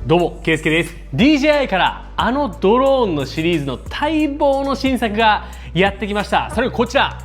どうも、ケイスケです。DJI からあのドローンのシリーズの待望の新作がやってきました。それがこちら、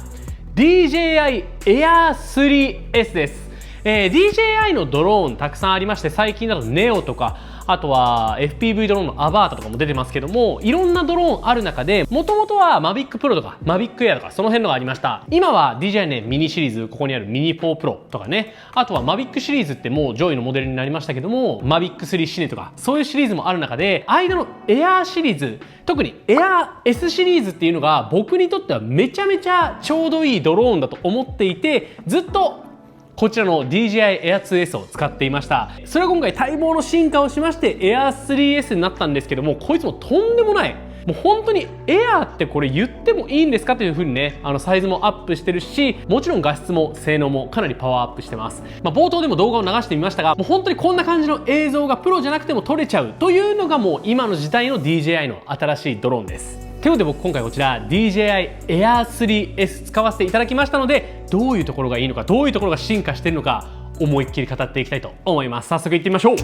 DJI Air 3S です。DJI のドローンたくさんありまして、最近だと NEO とか、あとは FPV ドローンのアバータとかも出てますけども、いろんなドローンある中で、もともとは Mavic Pro とか Mavic Air とかその辺のがありました。今は DJI ね、ミニシリーズ、ここにあるミニ4 Pro とかね、あとは Mavic シリーズってもう上位のモデルになりましたけども、Mavic 3 Cine とか、そういうシリーズもある中で、間の Air シリーズ、特に Air S シリーズっていうのが僕にとってはめちゃめちゃちょうどいいドローンだと思っていて、ずっとこちらの DJI Air 2S を使っていました。それが今回待望の進化をしまして Air 3S になったんですけども、こいつもとんでもない、もう本当にエアーってこれ言ってもいいんですかという風にね、サイズもアップしてるし、もちろん画質も性能もかなりパワーアップしてます。冒頭でも動画を流してみましたが、もう本当にこんな感じの映像がプロじゃなくても撮れちゃうというのがもう今の時代の DJI の新しいドローンです。ということで僕今回こちら DJI Air 3S 使わせていただきましたので、どういうところがいいのか、どういうところが進化しているのか、思いっきり語っていきたいと思います。早速いってみましょう。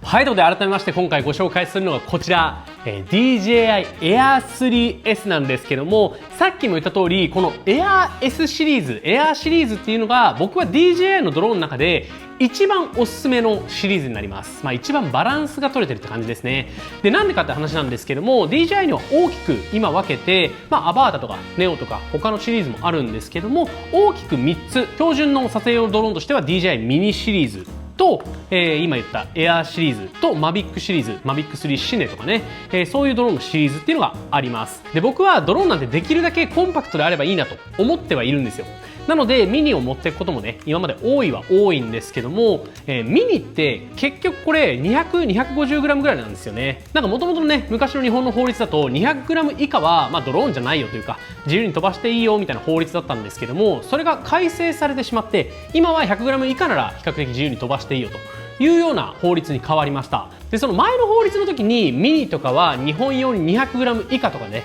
はい、ということで改めまして今回ご紹介するのがこちら、DJI Air 3S なんですけども、さっきも言った通りこの Air S シリーズ、Air シリーズっていうのが僕は DJI のドローンの中で一番おすすめのシリーズになります。一番バランスが取れてるって感じですね。で、なんでかって話なんですけども、DJI には大きく今分けて、アバータとか NEO とか他のシリーズもあるんですけども、大きく3つ、標準の撮影用ドローンとしては DJI ミニシリーズと、今言った Air シリーズと Mavic シリーズ、Mavic 3 Cine とかね、そういうドローンのシリーズっていうのがあります。で、僕はドローンなんてできるだけコンパクトであればいいなと思ってはいるんですよ。なのでミニを持っていくこともね、今まで多いんですけども、ミニって結局これ200、250g ぐらいなんですよね。なんか元々のね、昔の日本の法律だと 200g 以下はドローンじゃないよというか、自由に飛ばしていいよみたいな法律だったんですけども、それが改正されてしまって、今は 100g 以下なら比較的自由に飛ばしていいよというような法律に変わりました。で、その前の法律の時にミニとかは日本用に 200g 以下とかね、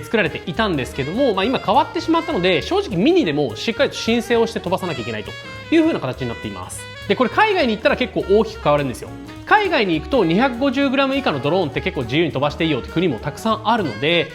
作られていたんですけども、今変わってしまったので、正直ミニでもしっかりと申請をして飛ばさなきゃいけないという風な形になっています。で、これ海外に行ったら結構大きく変わるんですよ。海外に行くと 250g 以下のドローンって結構自由に飛ばしていいよって国もたくさんあるので、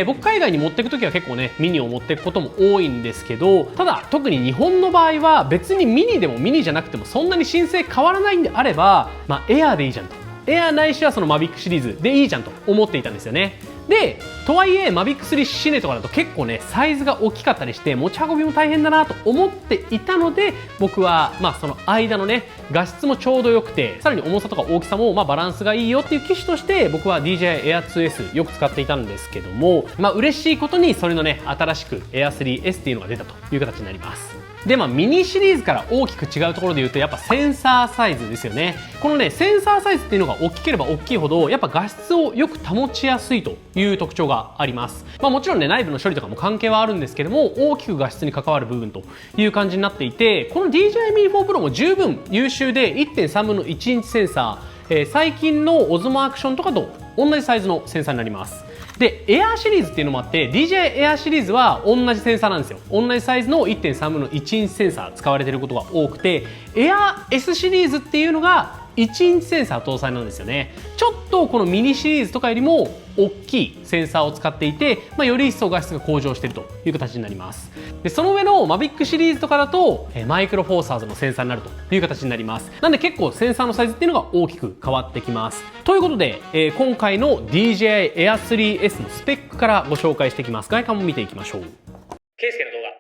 僕海外に持っていく時は結構ね、ミニを持っていくことも多いんですけど、ただ特に日本の場合は別にミニでもミニじゃなくてもそんなに申請変わらないんであれば、エアーでいいじゃんと、エアーないしはその Mavic シリーズでいいじゃんと思っていたんですよね。で、とはいえ Mavic 3 Cine とかだと結構ね、サイズが大きかったりして持ち運びも大変だなと思っていたので、僕はその間のね、画質もちょうど良くて、さらに重さとか大きさもバランスがいいよっていう機種として僕は DJI Air 2S よく使っていたんですけども、嬉しいことにそれのね、新しく Air 3S っていうのが出たという形になります。で、ミニシリーズから大きく違うところで言うと、やっぱセンサーサイズですよね。このね、センサーサイズっていうのが大きければ大きいほど、やっぱ画質をよく保ちやすいという特徴があります。もちろんね、内部の処理とかも関係はあるんですけども、大きく画質に関わる部分という感じになっていて、この DJI Mini 4 Pro も十分優秀で 1.3 分の1インチセンサー、最近の Osmo Action とかと同じサイズのセンサーになります。で、エアーシリーズっていうのもあって、 DJI Air シリーズは同じセンサーなんですよ。同じサイズの 1.3 分の1インチセンサー使われていることが多くて、Air S シリーズっていうのが1インチセンサー搭載なんですよね。ちょっとこのミニシリーズとかよりも大きいセンサーを使っていて、より一層画質が向上しているという形になります。で、その上の Mavic シリーズとかだとマイクロフォーサーズのセンサーになるという形になります。なんで結構センサーのサイズっていうのが大きく変わってきます。ということで、今回の DJI Air 3S のスペックからご紹介していきます。外観も見ていきましょう。ケイスケの動画。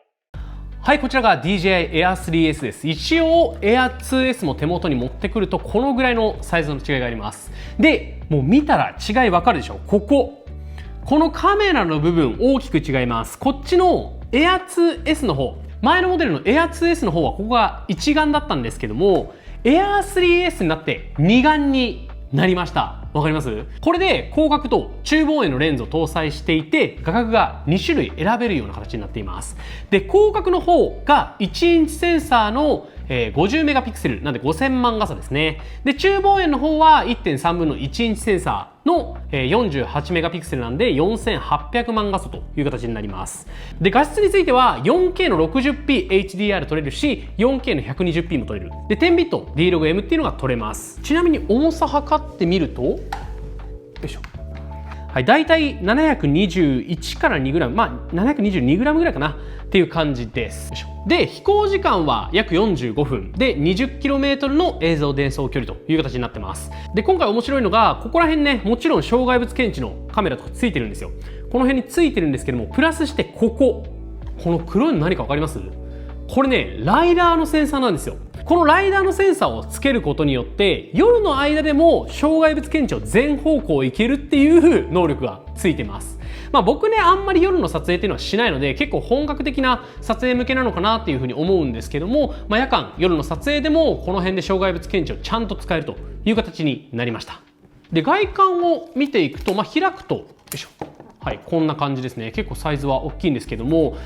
はい、こちらが DJI Air 3S です。一応 Air 2S も手元に持ってくるとこのぐらいのサイズの違いがあります。で、もう見たら違いわかるでしょ。このカメラの部分大きく違います。こっちの Air 2S の方、前のモデルの Air 2S の方はここが一眼だったんですけども、Air 3S になって二眼になりました。わかります？これで広角と中望遠のレンズを搭載していて、画角が2種類選べるような形になっています。で、広角の方が1インチセンサーの50メガピクセルなんで5000万画素ですね。で、中望遠の方は 1.3 分の1インチセンサーの48メガピクセルなんで4800万画素という形になります。で、画質については 4K の 60p HDR 撮れるし、4K の 120p も撮れる。で、10ビット D-Log-M っていうのが撮れます。ちなみに重さ測ってみると、よいしょ。はい、大体721から 2g、まあ 722g ぐらいかなっていう感じです。で、飛行時間は約45分で 20km の映像伝送距離という形になってます。で、今回面白いのが、ここら辺ね、もちろん障害物検知のカメラとかついてるんですよ。この辺についてるんですけども、プラスしてこの黒いの何か分かります？これね、ライダーのセンサーなんですよ。このライダーのセンサーをつけることによって夜の間でも障害物検知を全方向行けるっていう能力がついてます。まあ僕ね、あんまり夜の撮影っていうのはしないので結構本格的な撮影向けなのかなっていうふうに思うんですけども、まあ夜間夜の撮影でもこの辺で障害物検知をちゃんと使えるという形になりました。で、外観を見ていくと、まあ開くと、よいしょ。はい、こんな感じですね。結構サイズは大きいんですけども、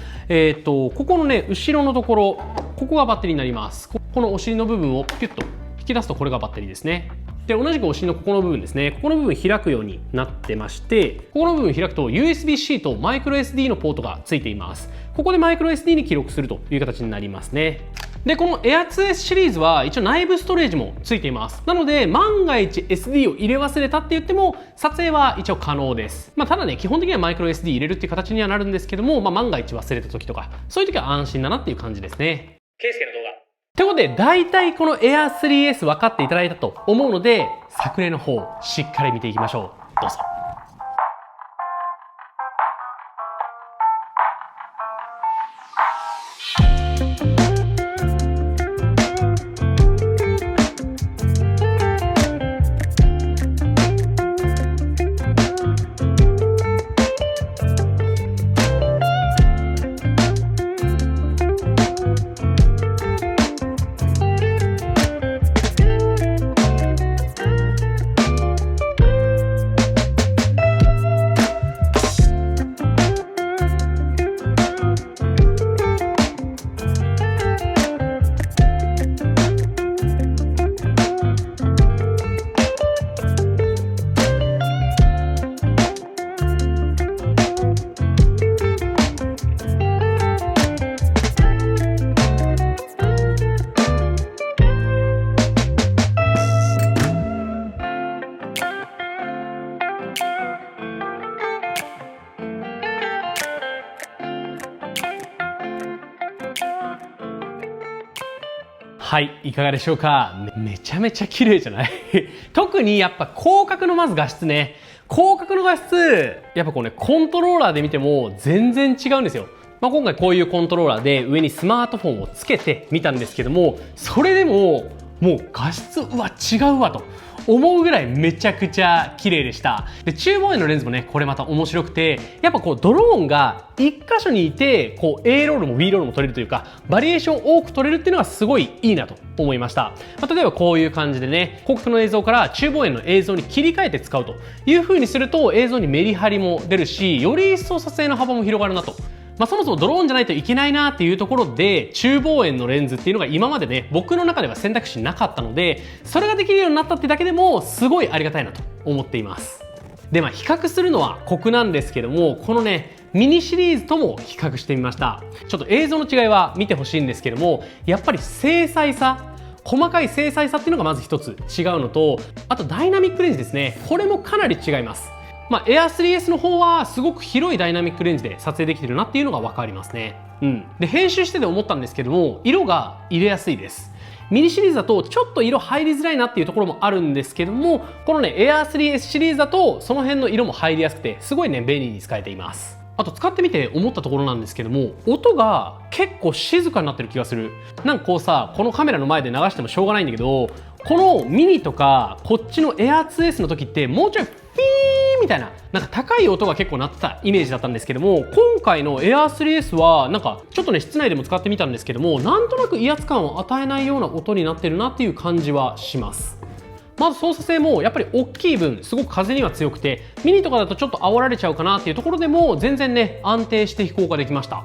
ここのね、後ろのところ、ここがバッテリーになります。このお尻の部分をピュッと引き出すとこれがバッテリーですね。で、同じくお尻のここの部分ですね。ここの部分開くようになってまして、ここの部分開くと USB-C とマイクロ SD のポートがついています。ここでマイクロ SD に記録するという形になりますね。で、この Air2S シリーズは一応内部ストレージもついています。なので、万が一 SD を入れ忘れたって言っても、撮影は一応可能です。まあ、ただね、基本的にはマイクロ SD 入れるっていう形にはなるんですけども、まあ、万が一忘れた時とか、そういう時は安心だなっていう感じですね。ケイスケの動画。ということで、大体この Air3S 分かっていただいたと思うので、作例の方、しっかり見ていきましょう。どうぞ。はい、いかがでしょうか。めちゃめちゃ綺麗じゃない特にやっぱ広角のまず画質ね。広角の画質、やっぱこうね、コントローラーで見ても全然違うんですよ。まあ、今回こういうコントローラーで上にスマートフォンをつけてみたんですけども、それでももう画質、うわ、違うわと思うぐらいめちゃくちゃ綺麗でした。で、中望遠のレンズもね、これまた面白くて、やっぱこうドローンが一箇所にいて、こう A ロールも B ロールも撮れるというか、バリエーション多く撮れるっていうのがすごいいいなと思いました。まあ、例えばこういう感じでね、広角の映像から中望遠の映像に切り替えて使うという風にすると、映像にメリハリも出るし、より一層撮影の幅も広がるなと。まあ、そもそもドローンじゃないといけないなっていうところで、中望遠のレンズっていうのが今までね、僕の中では選択肢なかったので、それができるようになったってだけでもすごいありがたいなと思っています。で、まあ比較するのは酷なんですけども、このね、ミニシリーズとも比較してみました。ちょっと映像の違いは見てほしいんですけども、やっぱり精細さ、細かい精細さっていうのがまず一つ違うのと、あとダイナミックレンズですね。これもかなり違います。まあ、Air3S の方はすごく広いダイナミックレンズで撮影できてるなっていうのが分かりますね。で、編集してて思ったんですけども、色が入れやすいです。ミニシリーズだとちょっと色入りづらいなっていうところもあるんですけども、このね Air3S シリーズだとその辺の色も入りやすくてすごいね便利に使えています。あと使ってみて思ったところなんですけども、音が結構静かになってる気がする。なんかこうさ、このカメラの前で流してもしょうがないんだけど、このミニとかこっちの Air2S の時ってもうちょいピーみたいな、なんか高い音が結構鳴ってたイメージだったんですけども、今回の Air3S はなんかちょっとね室内でも使ってみたんですけども、なんとなく威圧感を与えないような音になってるなっていう感じはします。まず操作性もやっぱり大きい分すごく風には強くて、ミニとかだとちょっと煽られちゃうかなっていうところでも全然ね安定して飛行ができました。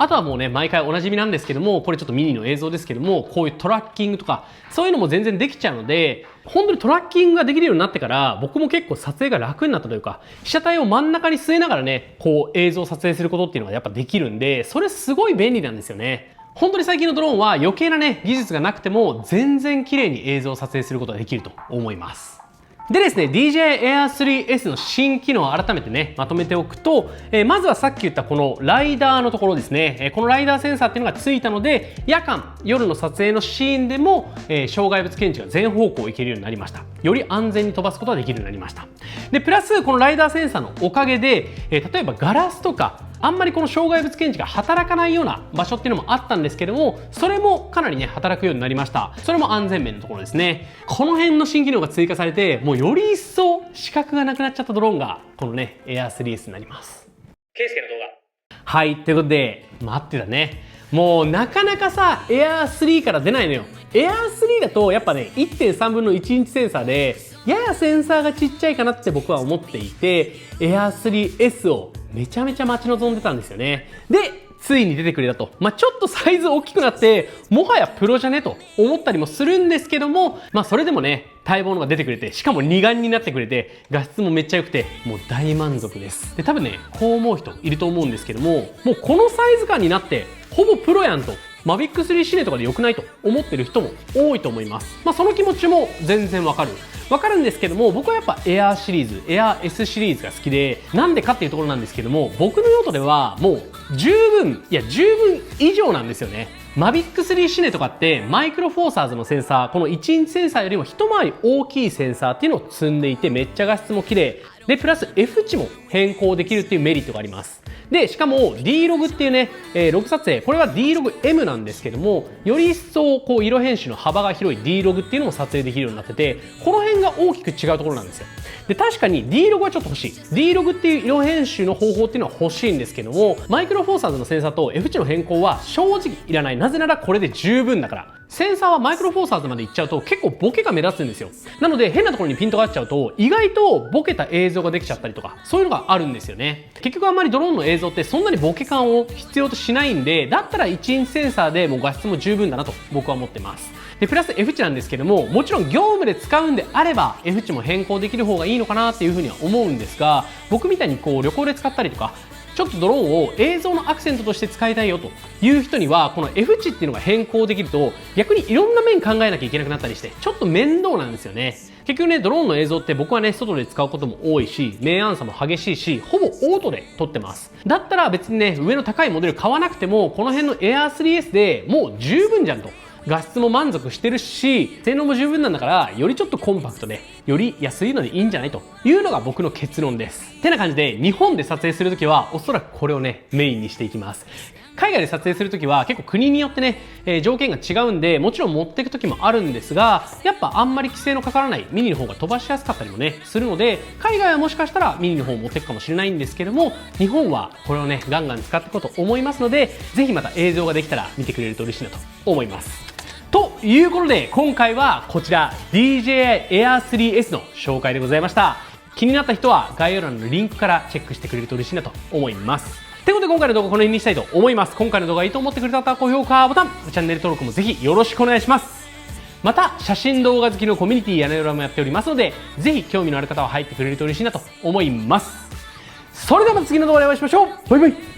あとはもうね、毎回おなじみなんですけども、これちょっとミニの映像ですけども、こういうトラッキングとか、そういうのも全然できちゃうので、本当にトラッキングができるようになってから、僕も結構撮影が楽になったというか、被写体を真ん中に据えながらね、こう映像を撮影することっていうのがやっぱできるんで、それすごい便利なんですよね。本当に最近のドローンは余計なね、技術がなくても全然綺麗に映像を撮影することができると思います。でですね、DJI Air 3S の新機能を改めてね、まとめておくと、まずはさっき言ったこのライダーのところですね、このライダーセンサーっていうのがついたので、夜間、夜の撮影のシーンでも、障害物検知が全方向行けるようになりました。より安全に飛ばすことができるようになりました。で、プラスこのライダーセンサーのおかげで、例えばガラスとか、あんまりこの障害物検知が働かないような場所っていうのもあったんですけども、それもかなりね、働くようになりました。それも安全面のところですね。この辺の新機能が追加されて、もうより一層死角がなくなっちゃったドローンが、このね、Air 3S になります。ケイスケの動画。はい、ということで、待ってたね。もうなかなかさ、Air 3から出ないのよ。Air 3だとやっぱね、1.3 分の1インチセンサーで、ややセンサーがちっちゃいかなって僕は思っていて、Air 3S をめちゃめちゃ待ち望んでたんですよね。で、ついに出てくれたと。ちょっとサイズ大きくなって、もはやプロじゃねと思ったりもするんですけども、それでもね、待望のが出てくれて、しかも二眼になってくれて、画質もめっちゃ良くて、もう大満足です。で、多分ね、こう思う人いると思うんですけども、もうこのサイズ感になって、ほぼプロやんと。マビック3シネとかで良くないと思ってる人も多いと思います。その気持ちも全然わかるんですけども、僕はやっぱ Air シリーズ、Air S シリーズが好きで、なんでかっていうところなんですけども、僕の用途ではもう十分以上なんですよね。マビック3シネとかってマイクロフォーサーズのセンサー、この1インチセンサーよりも一回り大きいセンサーっていうのを積んでいて、めっちゃ画質も綺麗で、プラス F 値も変更できるっていうメリットがあります。で、しかも D ログっていうね、ログ撮影、これは D ログ M なんですけども、より一層こう色変種の幅が広い D ログっていうのも撮影できるようになってて、この辺が大きく違うところなんですよ。で、確かに D ログはちょっと欲しい。D ログっていう色変種の方法っていうのは欲しいんですけども、マイクロフォーサーズのセンサーと F 値の変更は正直いらない。なぜならこれで十分だから。センサーはマイクロフォーサーズまで行っちゃうと結構ボケが目立つんですよ。なので変なところにピントが合っちゃうと意外とボケた映像ができちゃったりとか、そういうのがあるんですよね。結局あんまりドローンの映像ってそんなにボケ感を必要としないんで、だったら1インチセンサーでもう画質も十分だなと僕は思ってます。で、プラス F 値なんですけども、もちろん業務で使うんであれば F 値も変更できる方がいいのかなっていうふうには思うんですが、僕みたいにこう旅行で使ったりとか、ちょっとドローンを映像のアクセントとして使いたいよという人には、この F 値っていうのが変更できると逆にいろんな面考えなきゃいけなくなったりして、ちょっと面倒なんですよね。結局ね、ドローンの映像って僕はね、外で使うことも多いし、明暗差も激しいし、ほぼオートで撮ってます。だったら別にね、上の高いモデル買わなくても、この辺の Air 3S でもう十分じゃんと。画質も満足してるし、性能も十分なんだから、よりちょっとコンパクトで、より安いのでいいんじゃないというのが僕の結論です。てな感じで、日本で撮影するときは、おそらくこれをね、メインにしていきます。海外で撮影するときは結構国によってね、条件が違うんで、もちろん持っていくときもあるんですが、やっぱあんまり規制のかからないミニの方が飛ばしやすかったりもね、するので、海外はもしかしたらミニの方を持っていくかもしれないんですけども、日本はこれをね、ガンガン使っていこうと思いますので、ぜひまた映像ができたら見てくれると嬉しいなと思います。ということで、今回はこちら DJI Air 3S の紹介でございました。気になった人は概要欄のリンクからチェックしてくれると嬉しいなと思います。ということで今回の動画はこの辺にしたいと思います。今回の動画がいいと思ってくれた方は高評価ボタン、チャンネル登録もぜひよろしくお願いします。また写真動画好きのコミュニティ屋根裏もやっておりますので、ぜひ興味のある方は入ってくれると嬉しいなと思います。それではまた次の動画でお会いしましょう。バイバイ。